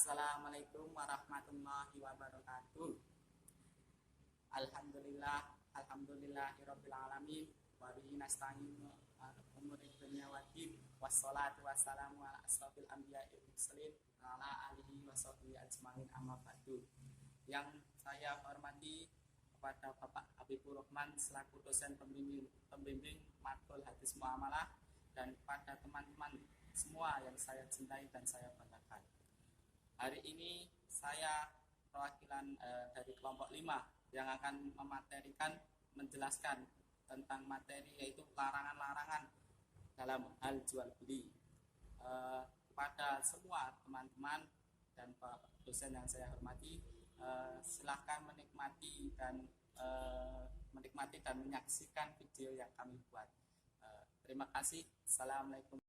Assalamualaikum warahmatullahi wabarakatuh. Alhamdulillahirabbil alamin wa bihi nasta'inu umuri dunya waddin wassalatu wassalamu ala asrofil anbiya'i wal mursalin wa ala alihi wa sahbihi ajmain amma ba'du. Yang saya hormati kepada Bapak Habibur Rahman selaku dosen pembimbing matkul hadis muamalah, dan kepada teman-teman semua yang saya cintai dan saya banggakan. Hari ini saya perwakilan dari kelompok 5 yang akan menjelaskan tentang materi, yaitu larangan-larangan dalam hal jual beli. Kepada semua teman-teman dan Pak dosen yang saya hormati, silahkan menikmati dan menyaksikan video yang kami buat. Terima kasih. Assalamualaikum.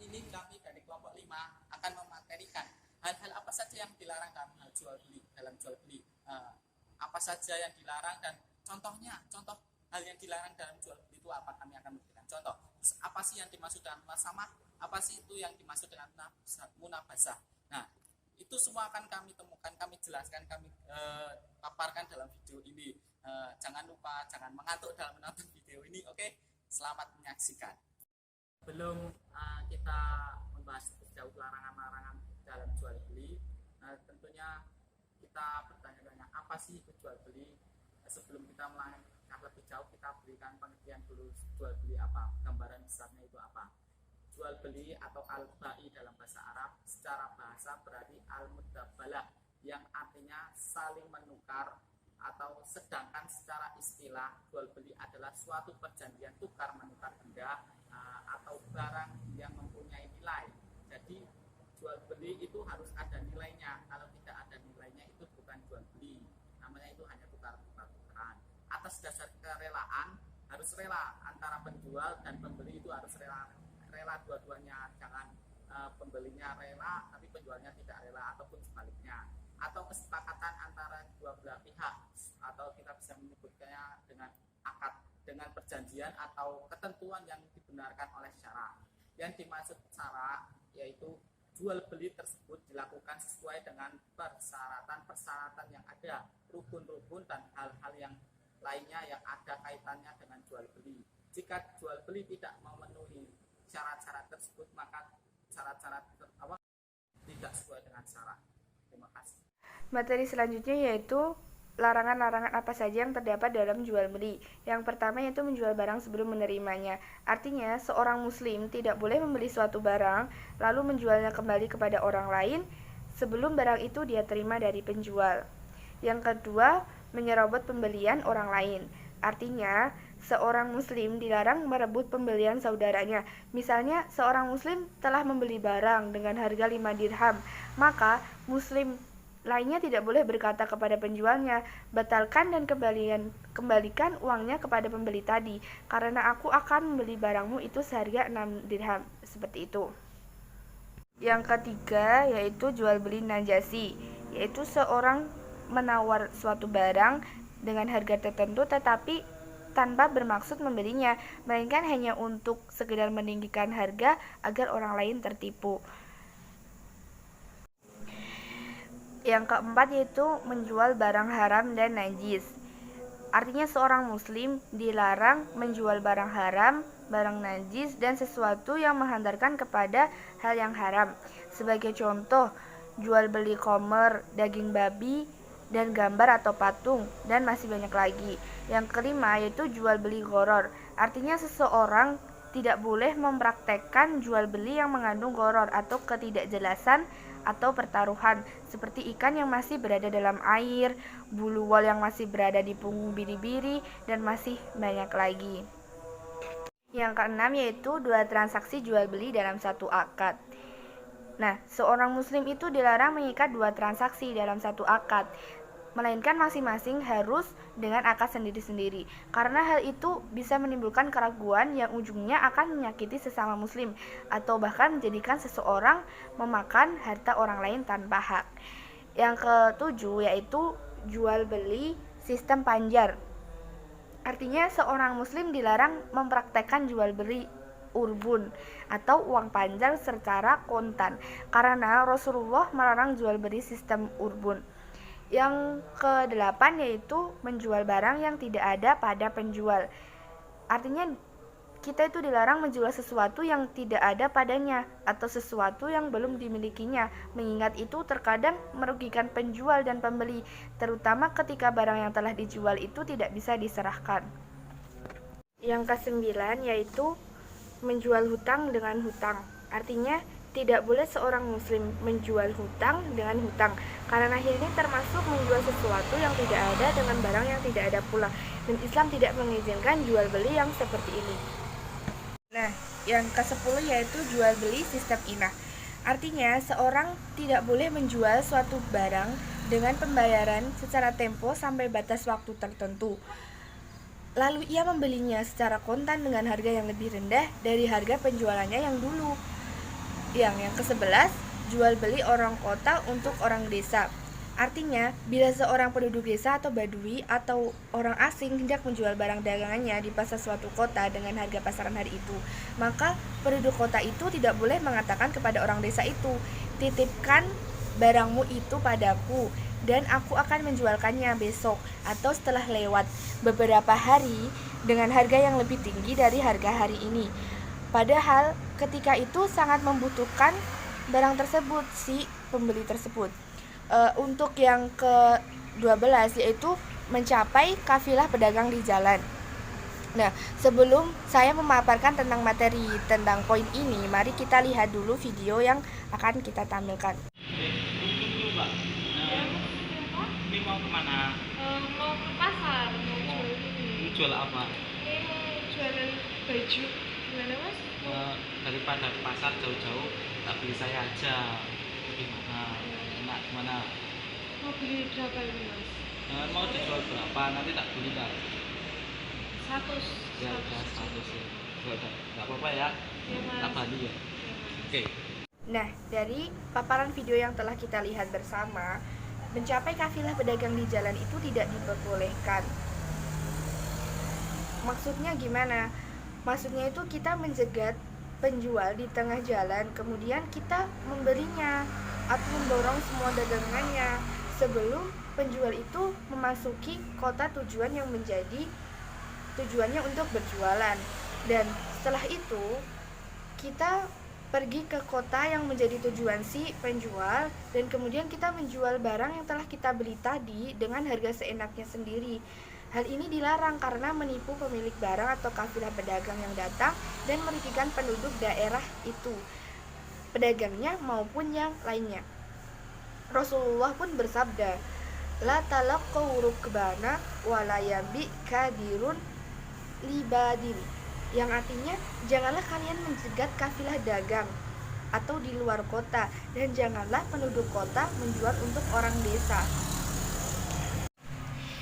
Ini kami dari kelompok 5 akan mematerikan hal-hal apa saja yang dilarang dalam dalam jual beli, apa saja yang dilarang dan contoh hal yang dilarang dalam jual beli itu apa, kami akan memberikan contoh. Terus apa sih yang dimaksud dengan musamah, apa sih itu yang dimaksud dengan munabazah. Nah, itu semua akan kami temukan, kami jelaskan, kami paparkan dalam video ini. Jangan lupa, jangan mengantuk dalam menonton video ini. Oke, selamat menyaksikan. Belum kita membahas sejauh larangan-larangan dalam jual beli, tentunya kita bertanya-tanya apa sih itu jual beli. Sebelum kita melangkah lebih jauh, kita berikan pengertian dulu jual beli apa, gambaran besarnya itu apa. Jual beli atau al-ba'i dalam bahasa Arab secara bahasa berarti al-mudabbalah, yang artinya saling menukar, atau sedangkan secara istilah jual beli adalah suatu perjanjian tukar menukar benda atau barang yang mempunyai nilai. Jadi jual beli itu harus ada nilainya. Kalau tidak ada nilainya itu bukan jual beli, namanya itu hanya tukar-tukaran. Atas dasar kerelaan, harus rela antara penjual dan pembeli, itu harus rela dua-duanya. Jangan pembelinya rela tapi penjualnya tidak rela, ataupun sebaliknya. Atau kesepakatan antara dua belah pihak, atau kita bisa menyebutkannya dengan akad, dengan perjanjian atau ketentuan yang dibenarkan oleh syara. Yang dimaksud syara yaitu jual beli tersebut dilakukan sesuai dengan persyaratan yang ada, rukun-rukun dan hal-hal yang lainnya yang ada kaitannya dengan jual beli. Jika jual beli tidak memenuhi syarat-syarat tersebut, maka syarat-syarat tidak sesuai dengan syarat. Terima kasih. Materi selanjutnya yaitu larangan-larangan apa saja yang terdapat dalam jual beli. Yang pertama yaitu menjual barang sebelum menerimanya. Artinya, seorang muslim tidak boleh membeli suatu barang lalu menjualnya kembali kepada orang lain sebelum barang itu dia terima dari penjual. Yang kedua, menyerobot pembelian orang lain. Artinya, seorang muslim dilarang merebut pembelian saudaranya. Misalnya, seorang muslim telah membeli barang dengan harga 5 dirham, maka muslim lainnya tidak boleh berkata kepada penjualnya, batalkan dan kembalikan uangnya kepada pembeli tadi, karena aku akan membeli barangmu itu seharga 6 dirham, seperti itu. Yang ketiga yaitu jual beli najasi, yaitu seorang menawar suatu barang dengan harga tertentu tetapi tanpa bermaksud membelinya, melainkan hanya untuk sekedar meninggikan harga agar orang lain tertipu. Yang keempat yaitu menjual barang haram dan najis. Artinya seorang muslim dilarang menjual barang haram, barang najis, dan sesuatu yang menghantarkan kepada hal yang haram. Sebagai contoh, jual beli khamr, daging babi, dan gambar atau patung, dan masih banyak lagi. Yang kelima yaitu jual beli gharar. Artinya seseorang tidak boleh mempraktekkan jual beli yang mengandung gharar atau ketidakjelasan atau pertaruhan, seperti ikan yang masih berada dalam air, bulu wol yang masih berada di punggung biri-biri, dan masih banyak lagi. Yang keenam yaitu dua transaksi jual beli dalam satu akad. Nah, seorang muslim itu dilarang mengikat dua transaksi dalam satu akad, melainkan masing-masing harus dengan akad sendiri-sendiri, karena hal itu bisa menimbulkan keraguan yang ujungnya akan menyakiti sesama muslim atau bahkan menjadikan seseorang memakan harta orang lain tanpa hak. Yang ketujuh yaitu jual beli sistem panjar. Artinya seorang muslim dilarang mempraktekkan jual beli urbun atau uang panjang secara kontan, karena Rasulullah melarang jual beli sistem urbun. Yang kedelapan yaitu menjual barang yang tidak ada pada penjual. Artinya kita itu dilarang menjual sesuatu yang tidak ada padanya atau sesuatu yang belum dimilikinya, mengingat itu terkadang merugikan penjual dan pembeli, terutama ketika barang yang telah dijual itu tidak bisa diserahkan. Yang kesembilan yaitu menjual hutang dengan hutang. Artinya tidak boleh seorang muslim menjual hutang dengan hutang, karena hal ini termasuk menjual sesuatu yang tidak ada dengan barang yang tidak ada pula, dan Islam tidak mengizinkan jual beli yang seperti ini. Nah, yang ke-10 yaitu jual beli sistem inah. Artinya, seorang tidak boleh menjual suatu barang dengan pembayaran secara tempo sampai batas waktu tertentu. Lalu ia membelinya secara kontan dengan harga yang lebih rendah dari harga penjualannya yang dulu. Yang ke-11, jual beli orang kota untuk orang desa. Artinya, bila seorang penduduk desa atau badui atau orang asing hendak menjual barang dagangannya di pasar suatu kota dengan harga pasaran hari itu, maka penduduk kota itu tidak boleh mengatakan kepada orang desa itu, "Titipkan barangmu itu padaku dan aku akan menjualkannya besok atau setelah lewat beberapa hari dengan harga yang lebih tinggi dari harga hari ini." Padahal ketika itu sangat membutuhkan barang tersebut si pembeli tersebut. Untuk yang ke-12 yaitu mencapai kafilah pedagang di jalan. Nah, sebelum saya memaparkan tentang materi tentang poin ini, mari kita lihat dulu video yang akan kita tampilkan. Tunggu Mbak. Ini mau kemana? Mau ke pasar, mau jual ini. Jual apa? Ini mau jualan baju. Gimana Mas? Daripada ke pasar jauh-jauh, tak beli saya aja. Gimana? Enak gimana? Mau beli berapa ini Mas? Mau dijual berapa? Nanti tak beli tak? 100. Ya udah 100 ya. Ya udah, nggak apa-apa ya. Ya Mas. Tak beli ya. Ya, Mas. Oke. Nah, dari paparan video yang telah kita lihat bersama, mencapai kafilah pedagang di jalan itu tidak diperbolehkan. Maksudnya gimana? Maksudnya itu kita menjegat penjual di tengah jalan, kemudian kita memberinya atau memborong semua dagangannya sebelum penjual itu memasuki kota tujuan yang menjadi tujuannya untuk berjualan. Dan setelah itu kita pergi ke kota yang menjadi tujuan si penjual dan kemudian kita menjual barang yang telah kita beli tadi dengan harga seenaknya sendiri. Hal ini dilarang karena menipu pemilik barang atau kafilah pedagang yang datang dan merugikan penduduk daerah itu, pedagangnya maupun yang lainnya. Rasulullah pun bersabda, "La talaqqaw rukbana wa la yabi kadirun libadin." Yang artinya, janganlah kalian mencegat kafilah dagang atau di luar kota, dan janganlah penduduk kota menjual untuk orang desa.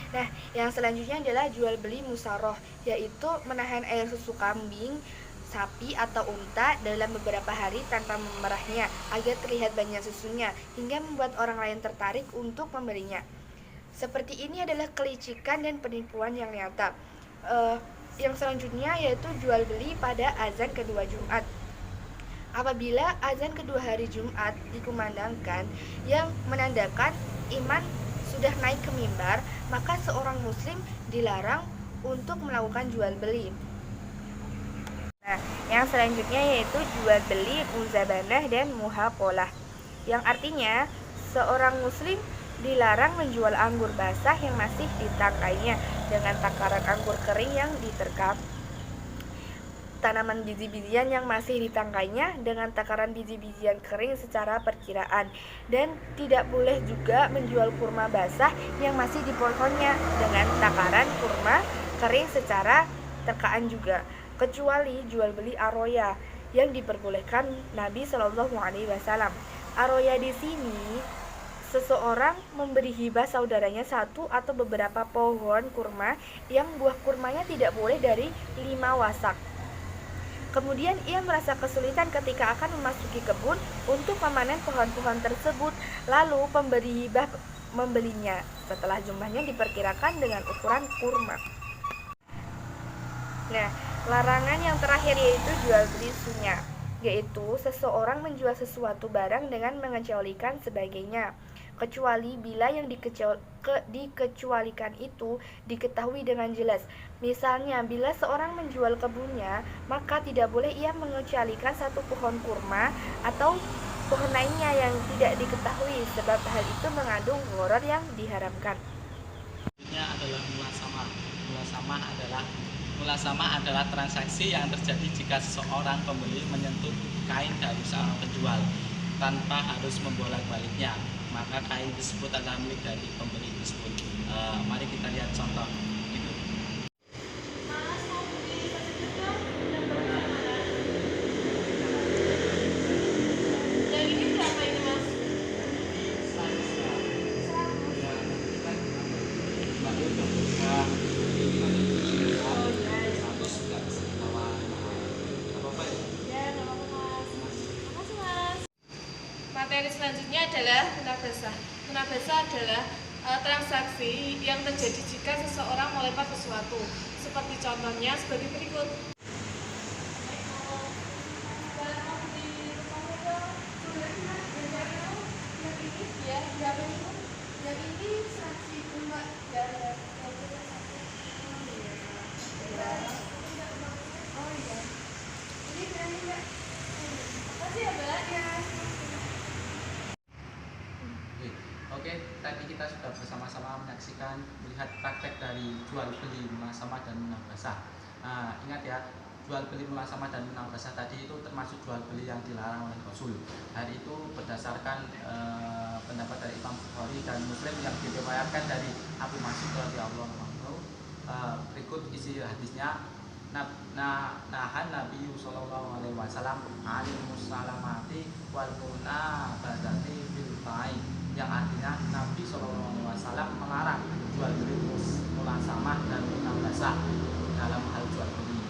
Nah, yang selanjutnya adalah jual beli musyaroh, yaitu menahan air susu kambing, sapi atau unta dalam beberapa hari tanpa memerahnya agar terlihat banyak susunya hingga membuat orang lain tertarik untuk membelinya. Seperti ini adalah kelicikan dan penipuan yang nyata. Yang selanjutnya yaitu jual beli pada azan kedua Jumat. Apabila azan kedua hari Jumat dikumandangkan yang menandakan iman sudah naik ke mimbar, maka seorang muslim dilarang untuk melakukan jual beli. Nah, yang selanjutnya yaitu jual beli muzabanah dan muhaqolah, yang artinya seorang muslim dilarang menjual anggur basah yang masih di tangkainya dengan takaran anggur kering yang diterkam, tanaman biji-bijian yang masih ditangkainya dengan takaran biji-bijian kering secara perkiraan, dan tidak boleh juga menjual kurma basah yang masih di pohonnya dengan takaran kurma kering secara terkaan juga, kecuali jual beli aroya yang diperbolehkan Nabi Shallallahu Alaihi Wasallam. Aroya di sini seseorang memberi hibah saudaranya satu atau beberapa pohon kurma yang buah kurmanya tidak boleh dari 5 wasak. Kemudian ia merasa kesulitan ketika akan memasuki kebun untuk memanen pohon-pohon tersebut. Lalu pemberi hibah membelinya setelah jumlahnya diperkirakan dengan ukuran kurma. Nah, Larangan yang terakhir yaitu jual beli sunya, yaitu seseorang menjual sesuatu barang dengan mengecualikan sebagainya, kecuali bila yang dikecualikan itu diketahui dengan jelas. Misalnya, bila seorang menjual kebunnya, maka tidak boleh ia mengecualikan satu pohon kurma atau pohon lainnya yang tidak diketahui, sebab hal itu mengandung gharar yang diharamkan. Selanjutnya adalah mulasama adalah transaksi yang terjadi jika seseorang pembeli menyentuh kain dari seorang penjual tanpa harus membolak-baliknya, maka kain tersebut adalah milik dari pembeli tersebut. Mari kita lihat contoh itu. Yang ini berapa ini mas? Ya, nggak apa-apa mas. Makasih mas. Materi selanjutnya adalah munabasah. Munabasah adalah transaksi yang terjadi jika seseorang melempar sesuatu. Seperti contohnya sebagai berikut. Oke, tadi kita sudah bersama-sama melihat praktek dari jual beli mulasama dan munabasah. Ingat ya, jual beli mulasama dan munabasah tadi itu termasuk jual beli yang dilarang oleh Rasul. Hal itu berdasarkan pendapat dari Imam Bukhari dan Muslim yang diriwayatkan dari Abu Mas'ud radhiyallahu anhu. Berikut isi hadisnya. Nahan Nabi sallallahu alaihi wasallam anil musalamati wal munabadati bil ba'i, yang artinya Nabi sallallahu alaihi wasallam melarang jual beli mulasama dan munabasah dalam hal jual beli.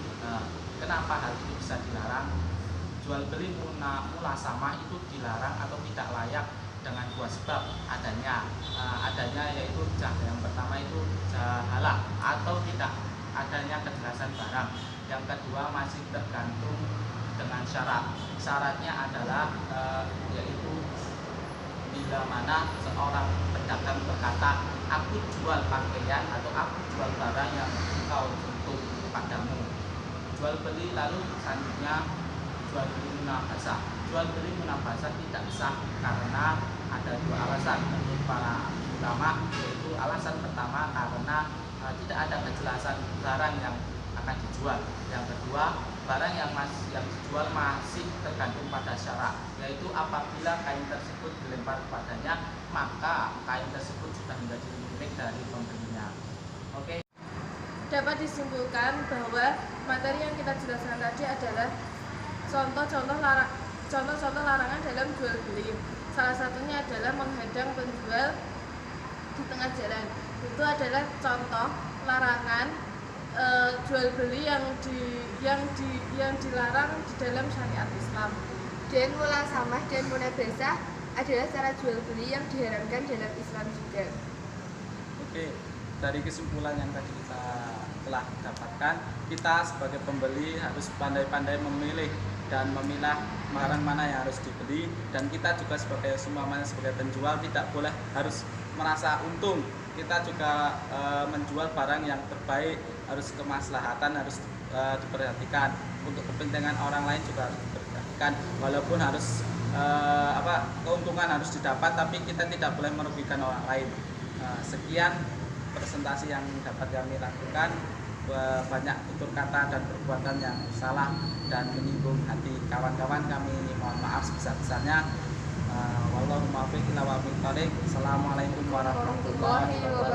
Kenapa hal itu bisa dilarang? Jual beli mulasama itu dilarang atau tidak layak dengan dua sebab adanya yaitu yang pertama itu jahalah atau tidak adanya kejelasan barang. Yang kedua masih tergantung dengan syarat. Syaratnya adalah yaitu bila mana seorang pedagang berkata, aku jual pakaian atau aku jual barang yang kau untuk padamu. Jual beli, lalu selanjutnya jual beli munabasah. Jual beli munabasah tidak sah karena ada dua alasan menurut para ulama, yaitu alasan pertama karena tidak ada kejelasan barang yang akan dijual. Yang kedua, barang yang dijual masih tergantung pada syarat, yaitu apabila kain tersebut dilempar kepadanya, maka kain tersebut sudah menjadi milik dari pembelinya. Oke. Dapat disimpulkan bahwa materi yang kita jelaskan tadi adalah contoh-contoh larangan dalam jual beli. Salah satunya adalah menghadang penjual di tengah jalan. Itu adalah contoh larangan jual beli yang dilarang di dalam syariat Islam. Dan mulasama dan munabasah adalah cara jual beli yang diharamkan dalam Islam juga. Oke, dari kesimpulan yang tadi kita telah dapatkan, kita sebagai pembeli harus pandai-pandai memilih dan memilah barang mana yang harus dibeli, dan kita juga sebagai penjual tidak boleh harus merasa untung. Kita juga menjual barang yang terbaik, harus kemaslahatan harus diperhatikan, untuk kepentingan orang lain juga harus diperhatikan, walaupun harus keuntungan harus didapat, tapi kita tidak boleh merugikan orang lain. Sekian presentasi yang dapat kami lakukan. Banyak tutur kata dan perbuatan yang salah dan menyinggung hati kawan-kawan, kami mohon maaf sebesar-besarnya. Wallahul muwaffiq ila aqwamit thoriq. Assalamualaikum warahmatullahi wabarakatuh.